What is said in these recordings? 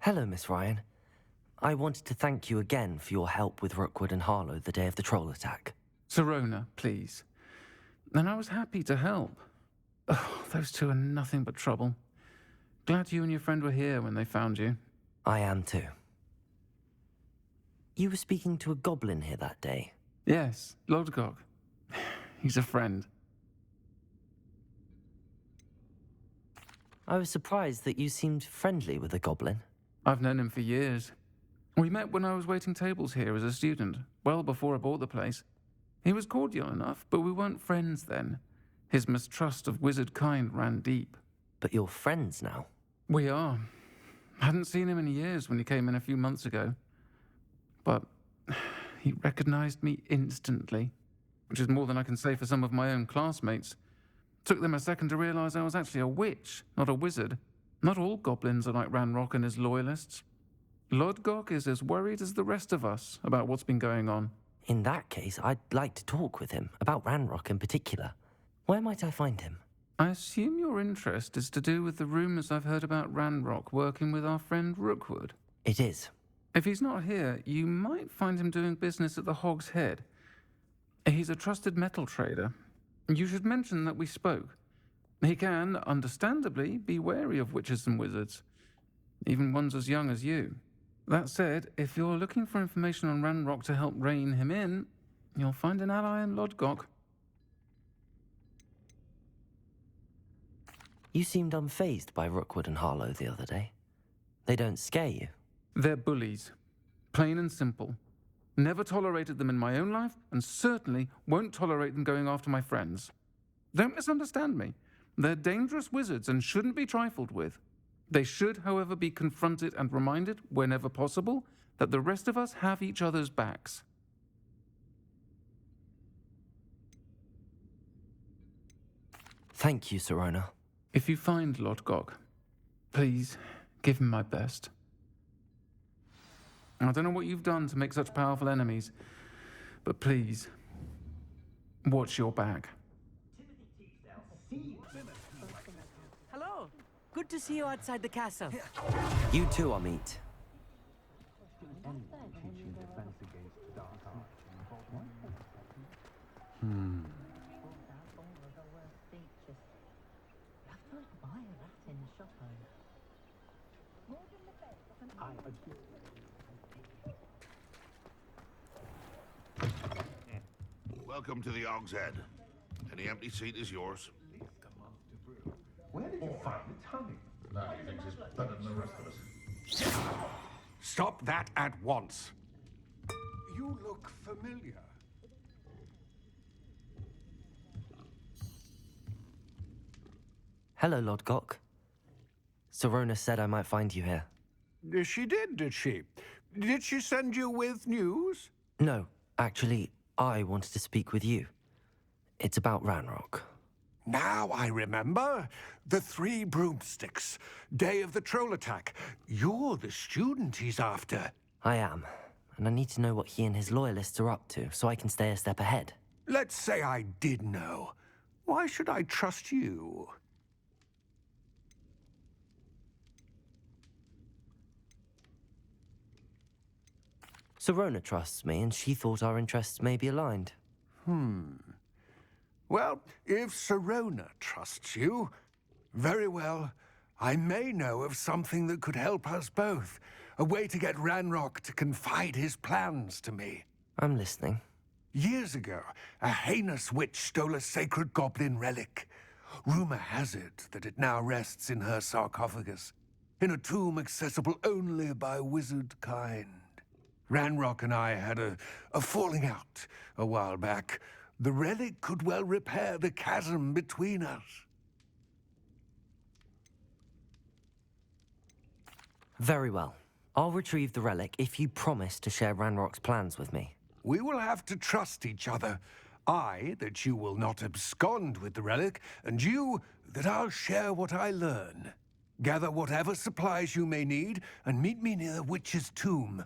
Hello, Miss Ryan. I wanted to thank you again for your help with Rookwood and Harlow the day of the troll attack. Sirona, please. And I was happy to help. Oh, those two are nothing but trouble. Glad you and your friend were here when they found you. I am too. You were speaking to a goblin here that day? Yes, Lodgok. He's a friend. I was surprised that you seemed friendly with the goblin. I've known him for years. We met when I was waiting tables here as a student, well before I bought the place. He was cordial enough, but we weren't friends then. His mistrust of wizard kind ran deep. But you're friends now? We are. Hadn't seen him in years when he came in a few months ago. But he recognized me instantly, which is more than I can say for some of my own classmates. Took them a second to realize I was actually a witch, not a wizard. Not all goblins are like Ranrock and his loyalists. Lodgok is as worried as the rest of us about what's been going on. In that case, I'd like to talk with him, about Ranrock in particular. Where might I find him? I assume your interest is to do with the rumors I've heard about Ranrock working with our friend Rookwood. It is. If he's not here, you might find him doing business at the Hog's Head. He's a trusted metal trader. You should mention that we spoke. He can, understandably, be wary of witches and wizards, even ones as young as you. That said, if you're looking for information on Ranrock to help rein him in, you'll find an ally in Lodgok. You seemed unfazed by Rookwood and Harlow the other day. They don't scare you? They're bullies. Plain and simple. Never tolerated them in my own life, and certainly won't tolerate them going after my friends. Don't misunderstand me. They're dangerous wizards and shouldn't be trifled with. They should, however, be confronted and reminded, whenever possible, that the rest of us have each other's backs. Thank you, Sirona. If you find Lodgok, please give him my best. I don't know what you've done to make such powerful enemies, but please, watch your back. Hello. Good to see you outside the castle. You too, Amit. Welcome to the Hog's Head. Any empty seat is yours. Where did you find the tummy? Now he thinks he's better than the rest of us. Stop that at once. You look familiar. Hello, Lodgok. Sirona said I might find you here. She did she? Did she send you with news? No, actually, I wanted to speak with you. It's about Ranrock. Now I remember. The 3 broomsticks. Day of the troll attack. You're the student he's after. I am, and I need to know what he and his loyalists are up to so I can stay a step ahead. Let's say I did know. Why should I trust you? Sirona trusts me, and she thought our interests may be aligned. Well, if Sirona trusts you, very well. I may know of something that could help us both. A way to get Ranrock to confide his plans to me. I'm listening. Years ago, a heinous witch stole a sacred goblin relic. Rumor has it that it now rests in her sarcophagus, in a tomb accessible only by wizard kind. Ranrock and I had a falling out a while back. The relic could well repair the chasm between us. Very well. I'll retrieve the relic if you promise to share Ranrock's plans with me. We will have to trust each other. I, that you will not abscond with the relic, and you, that I'll share what I learn. Gather whatever supplies you may need, and meet me near the witch's tomb.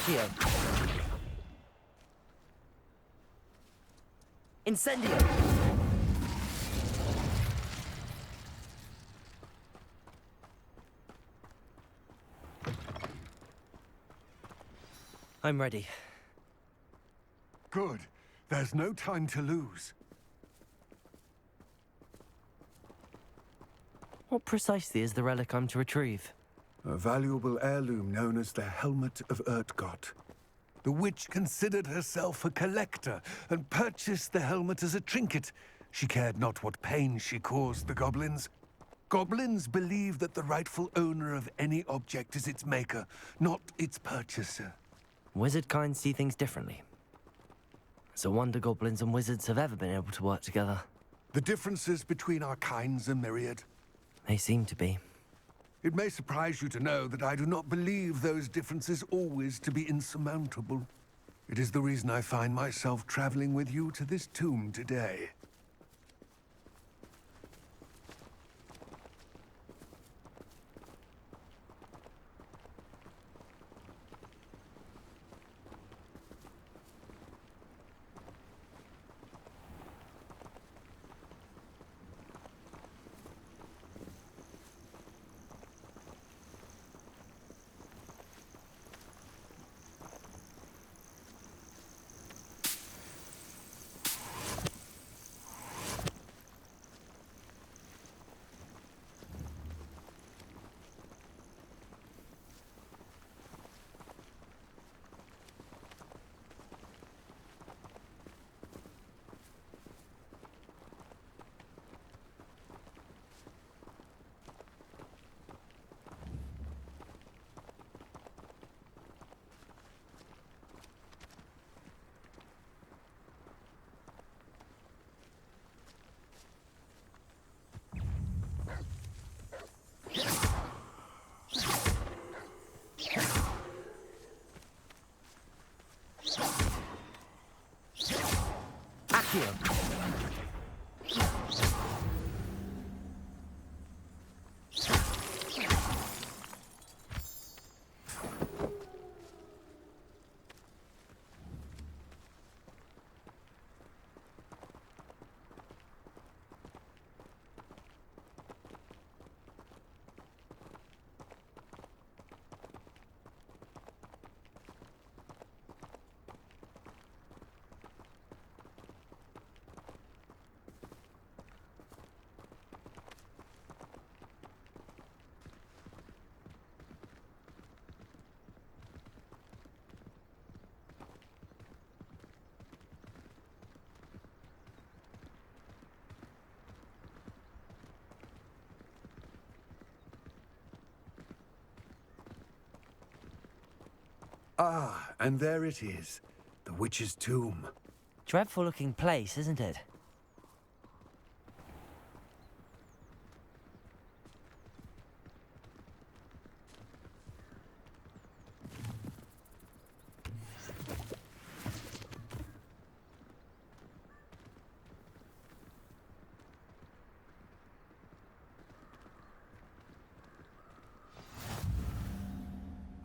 Accio. Incendio. I'm ready. Good. There's no time to lose. What precisely is the relic I'm to retrieve? A valuable heirloom known as the Helmet of Urtkot. The witch considered herself a collector and purchased the helmet as a trinket. She cared not what pain she caused the goblins. Goblins believe that the rightful owner of any object is its maker, not its purchaser. Wizard kind see things differently. It's a wonder goblins and wizards have ever been able to work together. The differences between our kinds are myriad. They seem to be. It may surprise you to know that I do not believe those differences always to be insurmountable. It is the reason I find myself traveling with you to this tomb today. Accio. Ah, and there it is. The witch's tomb. Dreadful looking place, isn't it?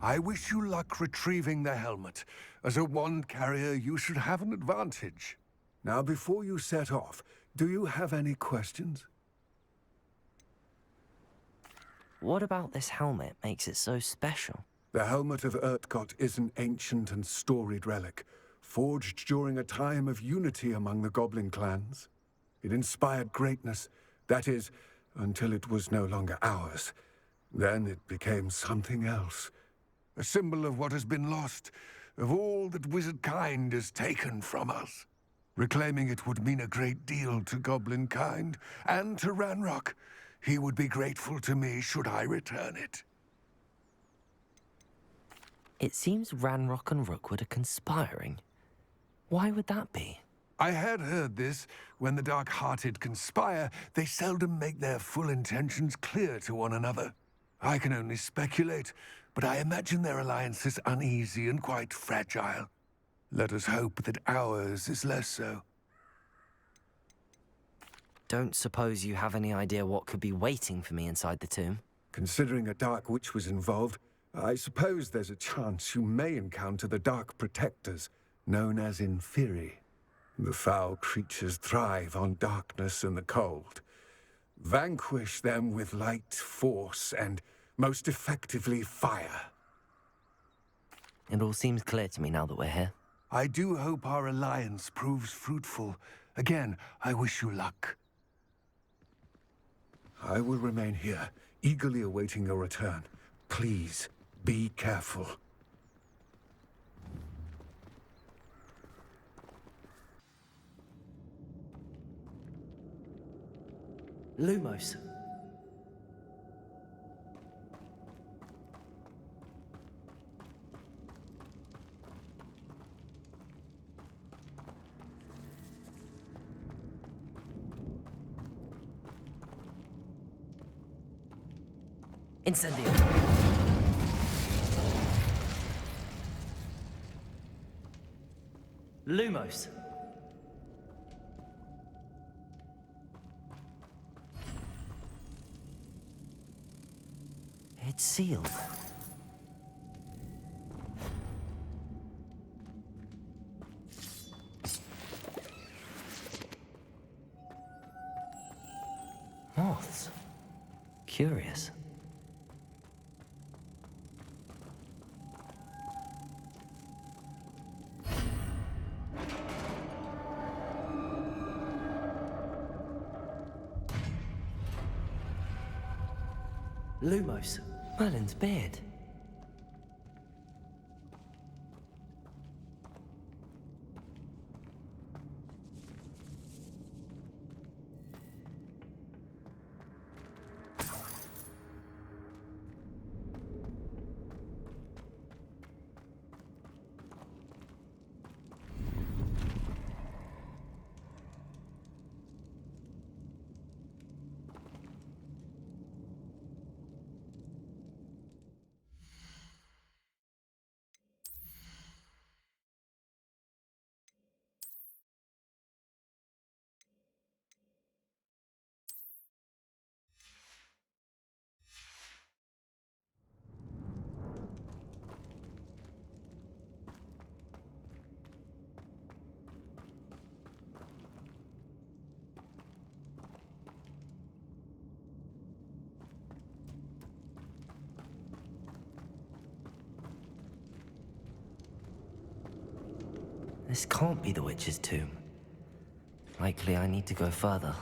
I wish you luck retrieving the helmet. As a wand carrier, you should have an advantage. Now, before you set off, do you have any questions? What about this helmet makes it so special? The Helmet of Urtkot is an ancient and storied relic, forged during a time of unity among the goblin clans. It inspired greatness, that is, until it was no longer ours. Then it became something else. A symbol of what has been lost, of all that wizard kind is taken from us. Reclaiming it would mean a great deal to goblin kind, and to Ranrock. He would be grateful to me should I return it. It seems Ranrock and Rookwood are conspiring. Why would that be? I had heard this. When the dark-hearted conspire, they seldom make their full intentions clear to one another. I can only speculate, but I imagine their alliance is uneasy and quite fragile. Let us hope that ours is less so. Don't suppose you have any idea what could be waiting for me inside the tomb? Considering a dark witch was involved, I suppose there's a chance you may encounter the Dark Protectors, known as Inferi. The foul creatures thrive on darkness and the cold. Vanquish them with light, force, and most effectively fire. It all seems clear to me now that we're here. I do hope our alliance proves fruitful. Again, I wish you luck. I will remain here, eagerly awaiting your return. Please, be careful. Lumos. Incendio. Lumos. It's sealed. Moths. Curious. Lumos. Merlin's beard. This can't be the witch's tomb. Likely I need to go further.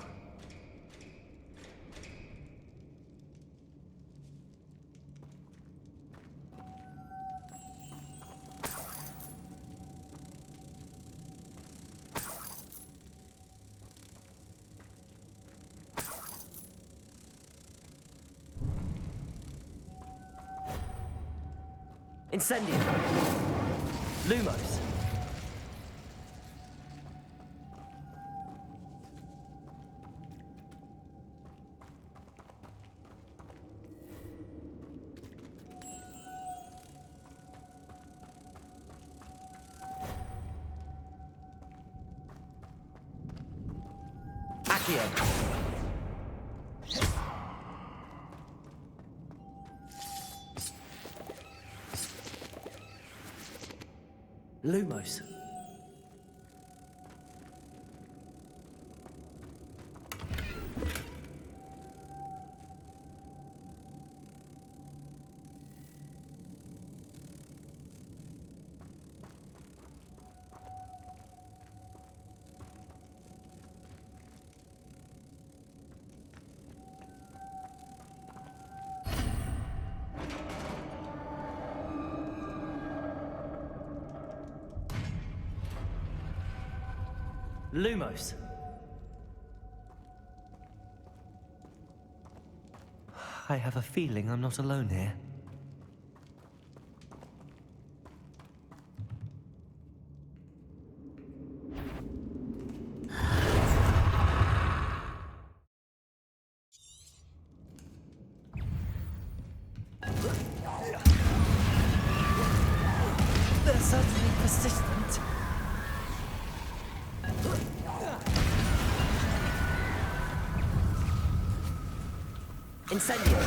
Incendio! Lumos! Accio! Lumos. Lumos. I have a feeling I'm not alone here. They're certainly persistent. Incendio!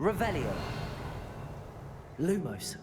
Revelio. Lumos.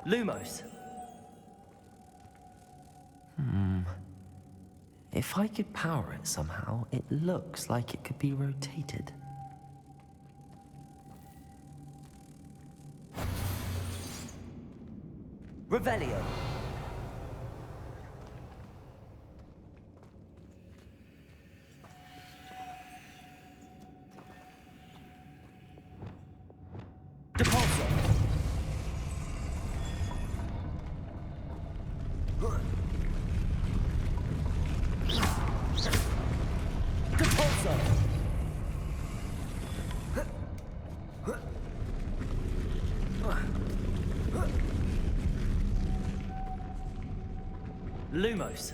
Lumos. If I could power it somehow, it looks like it could be rotated. Revelio. Depulso. Depulso. Lumos.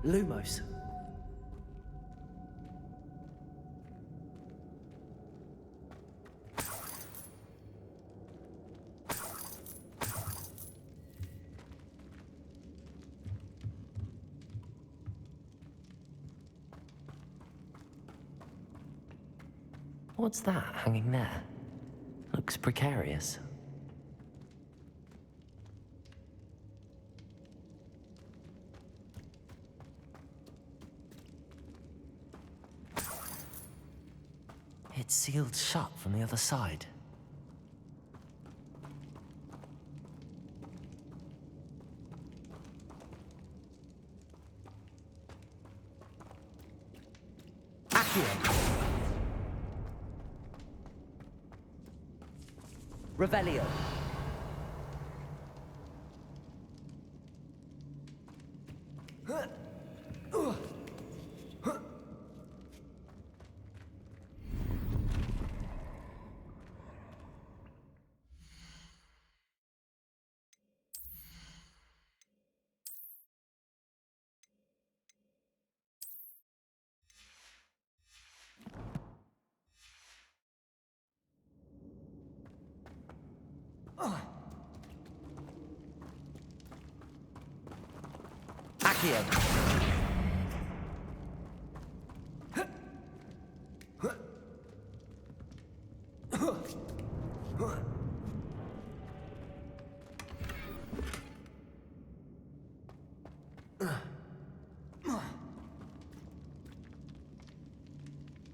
Lumos. What's that hanging there? Looks precarious. It's sealed shut from the other side. Accio. Revelio. Accio.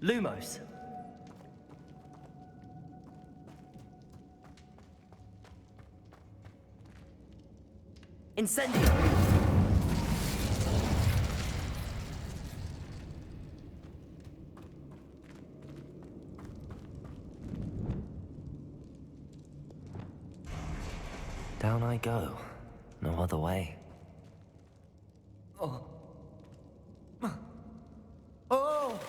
Lumos. Incendio. Down I go. No other way. Oh. Oh!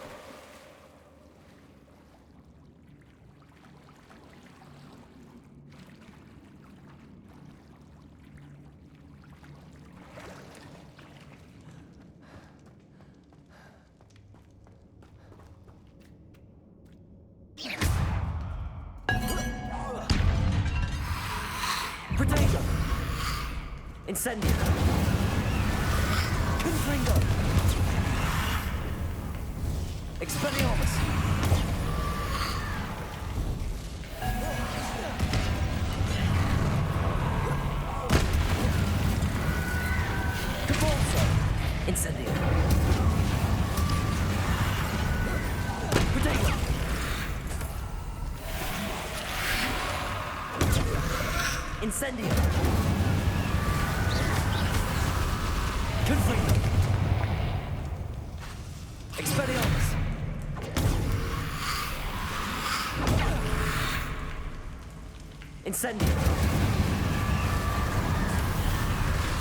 Incendio. Confringo. Expelliarmus. Cabalso. Incendio. Protego. Incendio. Confringo. Expelliarmus. Incendio.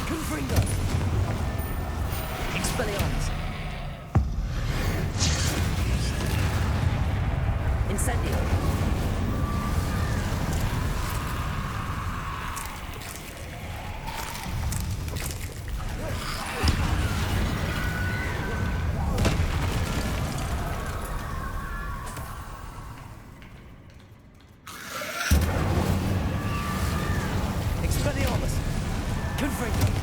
Confringo. Expelliarmus. Incendio. Expelliarmus. Confringo.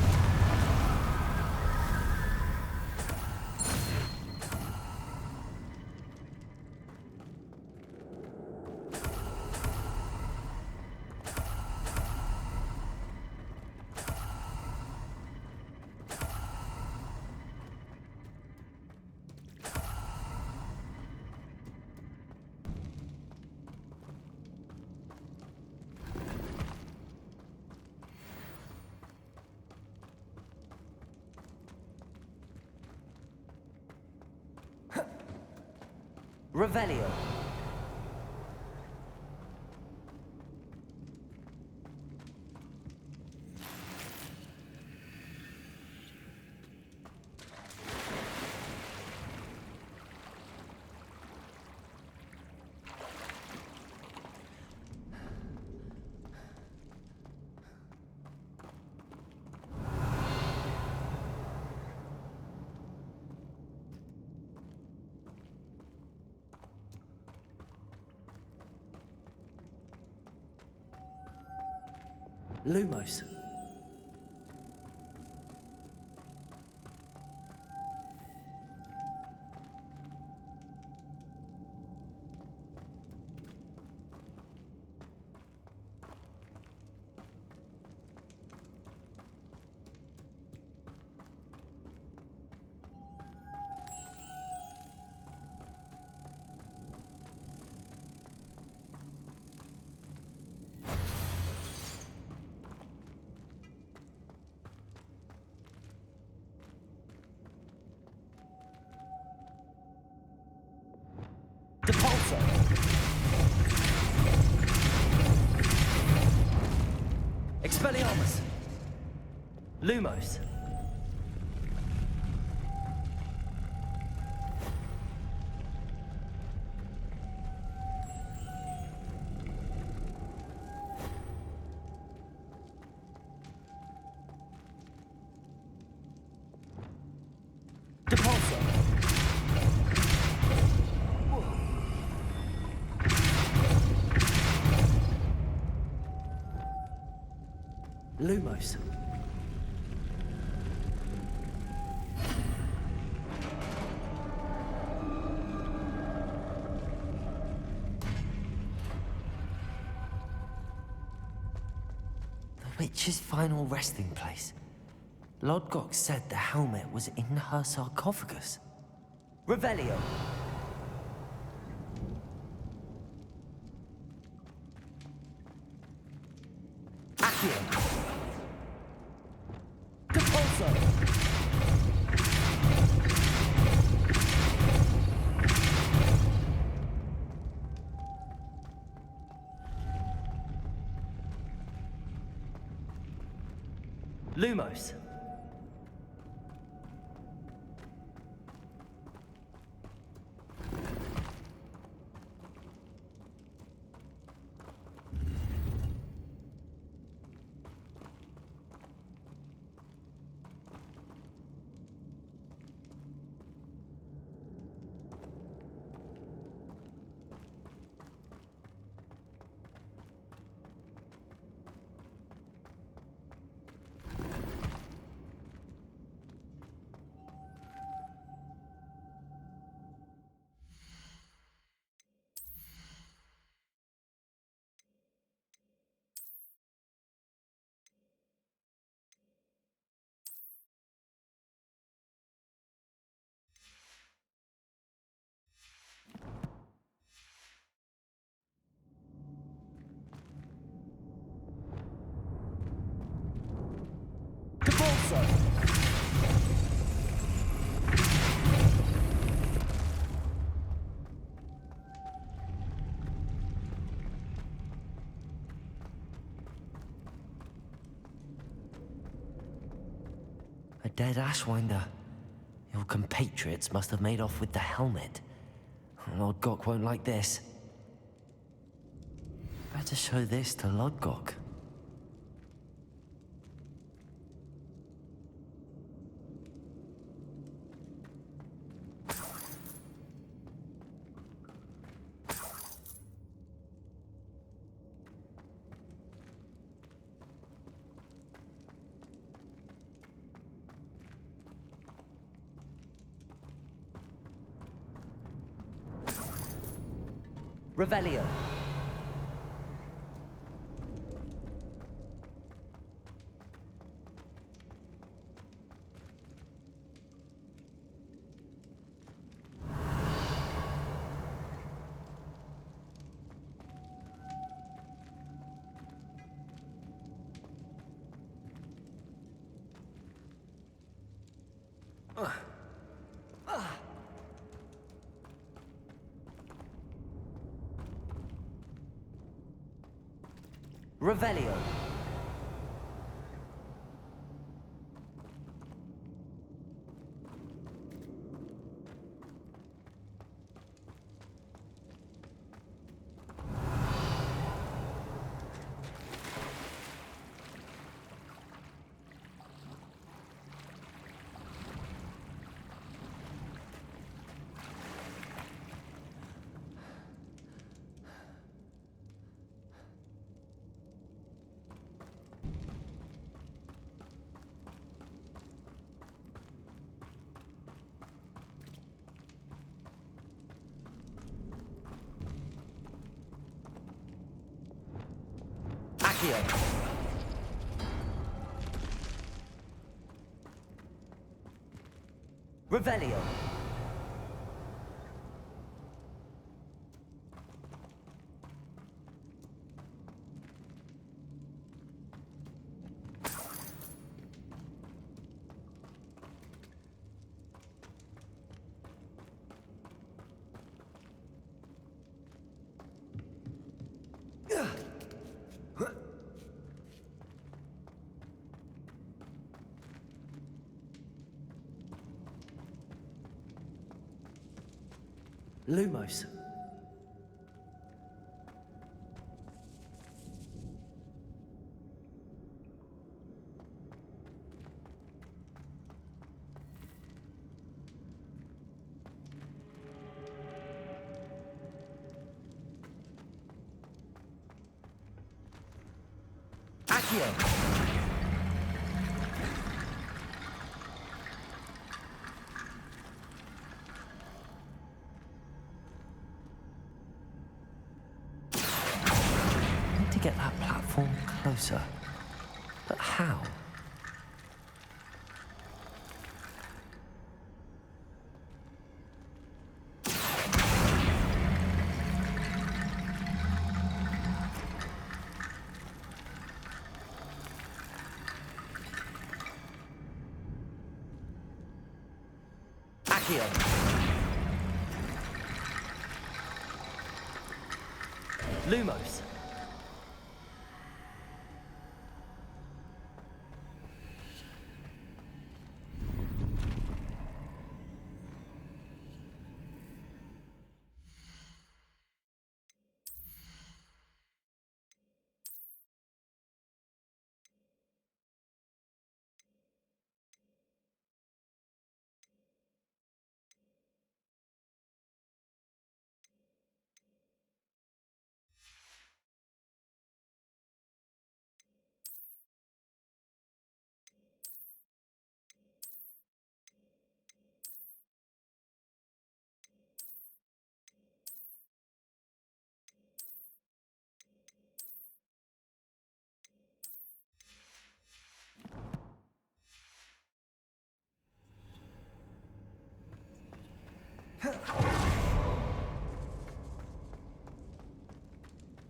Revelio. Lumos. Depulso. Expelliarmus. Lumos. Depulso. Lumos. The witch's final resting place. Lodgok said the helmet was in her sarcophagus. Revelio. Accio. Depulso. Lumos. dead Ashwinder. Your compatriots must have made off with the helmet. Lodgok won't like this. Better show this to Lodgok. Revelio. Revelio. Accio. Revelio. Lumos. Accio. Get that platform closer. But how? Accio. Lumos.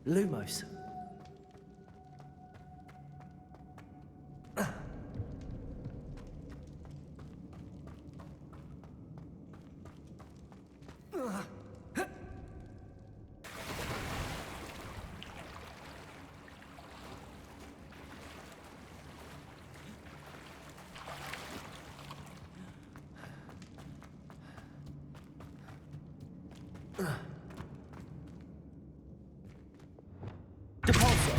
Lumos. Depulsor!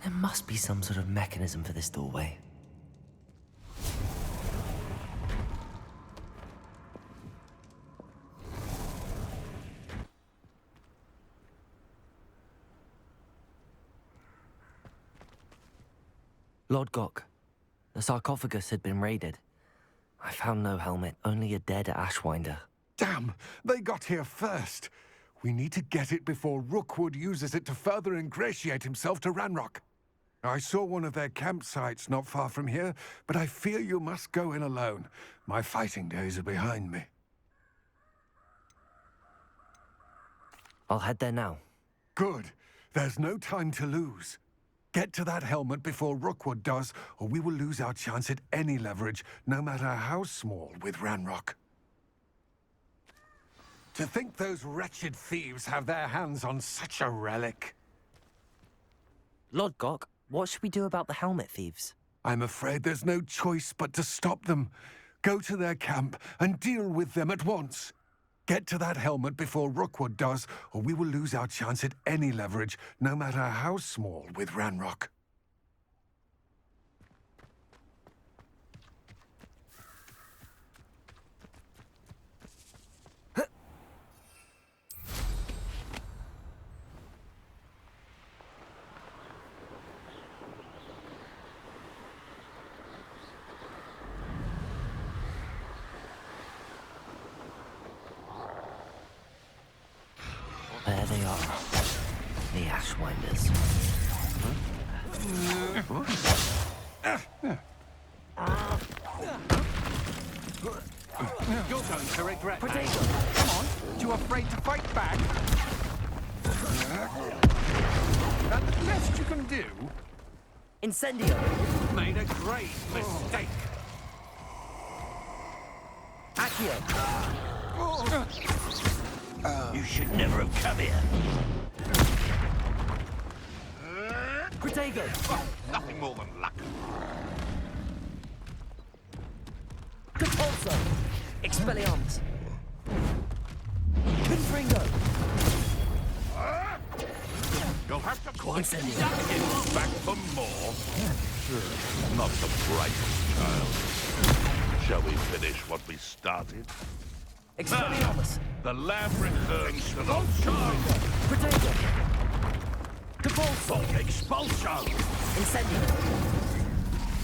There must be some sort of mechanism for this doorway. Lord Gok, the sarcophagus had been raided. I found no helmet, only a dead Ashwinder. Damn! They got here first. We need to get it before Rookwood uses it to further ingratiate himself to Ranrock. I saw one of their campsites not far from here, but I fear you must go in alone. My fighting days are behind me. I'll head there now. Good. There's no time to lose. Get to that helmet before Rookwood does, or we will lose our chance at any leverage, no matter how small, with Ranrock. To think those wretched thieves have their hands on such a relic. Lord Gok, what should we do about the helmet thieves? I'm afraid there's no choice but to stop them. Go to their camp and deal with them at once. Get to that helmet before Rookwood does, or we will lose our chance at any leverage, no matter how small, with Ranrock. There they are. The Ashwinders. You're going to regret that. Potato! Come on, you afraid to fight back? That the best you can do? Incendio! Made a great mistake. Accio! You should never have come here. Protego! Nothing more than luck. Depulso! Expelliarmus! Confringo! You'll have to quite Incendio! get back for more. Not the brightest child. Shall we finish what we started? Expelliarmus! The lab returns to the charge. Protego! Depulso! Expulso! Incendio!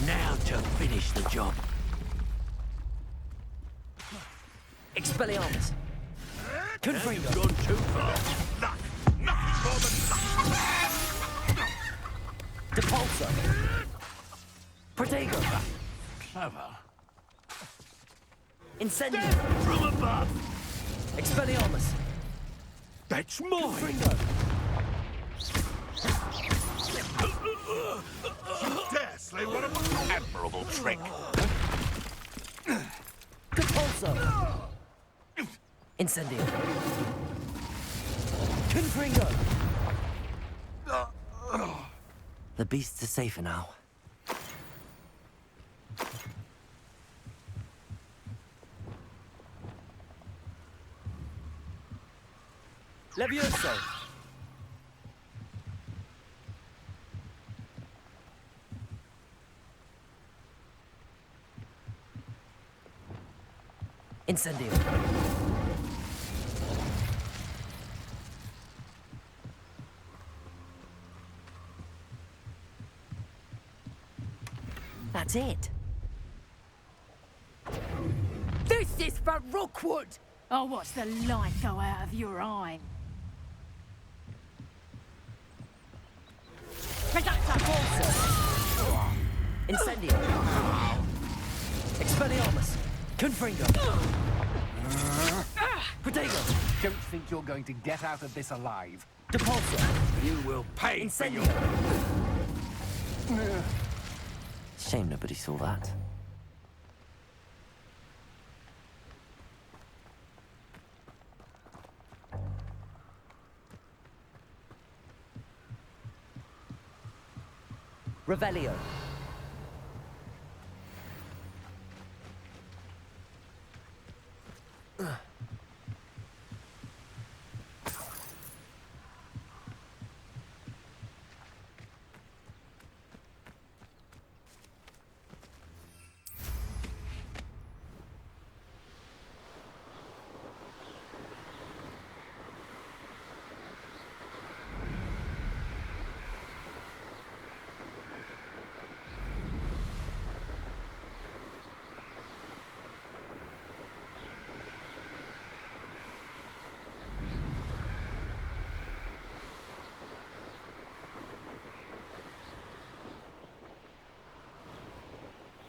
Now to finish the job. Expelliarmus! Confringo! Gone too far. Luck. Nothing more than luck. Depulso! Protego! Clever. Incendio! From above. Expelliarmus! That's mine. Confringo! Dare slay one of them. Admirable trick. Depulso! Incendio! Confringo! The beasts are safer now. Levioso! Incendio! That's it. This is for Rookwood! I'll watch the light go out of your eye. Incendio! Expelliarmus! Confringo! Protego! Don't think you're going to get out of this alive. Depulso! You will pay for Incendio! Shame nobody saw that. Revelio.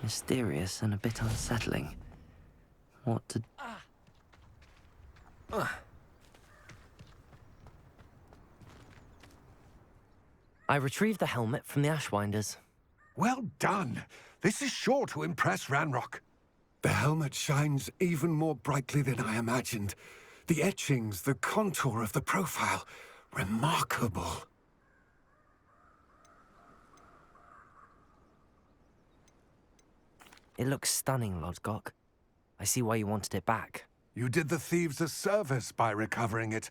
Mysterious and a bit unsettling. What to... I retrieved the helmet from the Ashwinders. Well done. This is sure to impress Ranrock. The helmet shines even more brightly than I imagined. The etchings, the contour of the profile, remarkable. It looks stunning, Lodgok. I see why you wanted it back. You did the thieves a service by recovering it.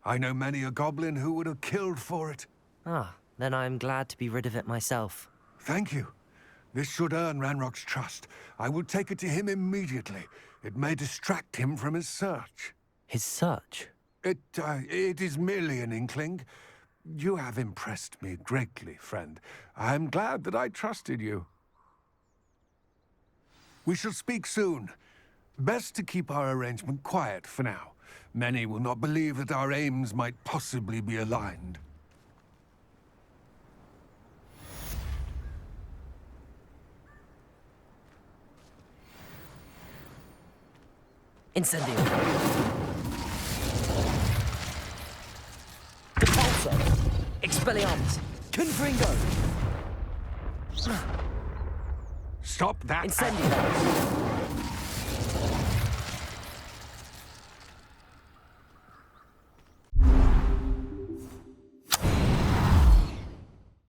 I know many a goblin who would have killed for it. Ah, then I'm glad to be rid of it myself. Thank you. This should earn Ranrock's trust. I will take it to him immediately. It may distract him from his search. His search? It is merely an inkling. You have impressed me greatly, friend. I am glad that I trusted you. We shall speak soon. Best to keep our arrangement quiet for now. Many will not believe that our aims might possibly be aligned. Incendio. Repulso. Expelliarmus. Confringo. Stop that! Incendio.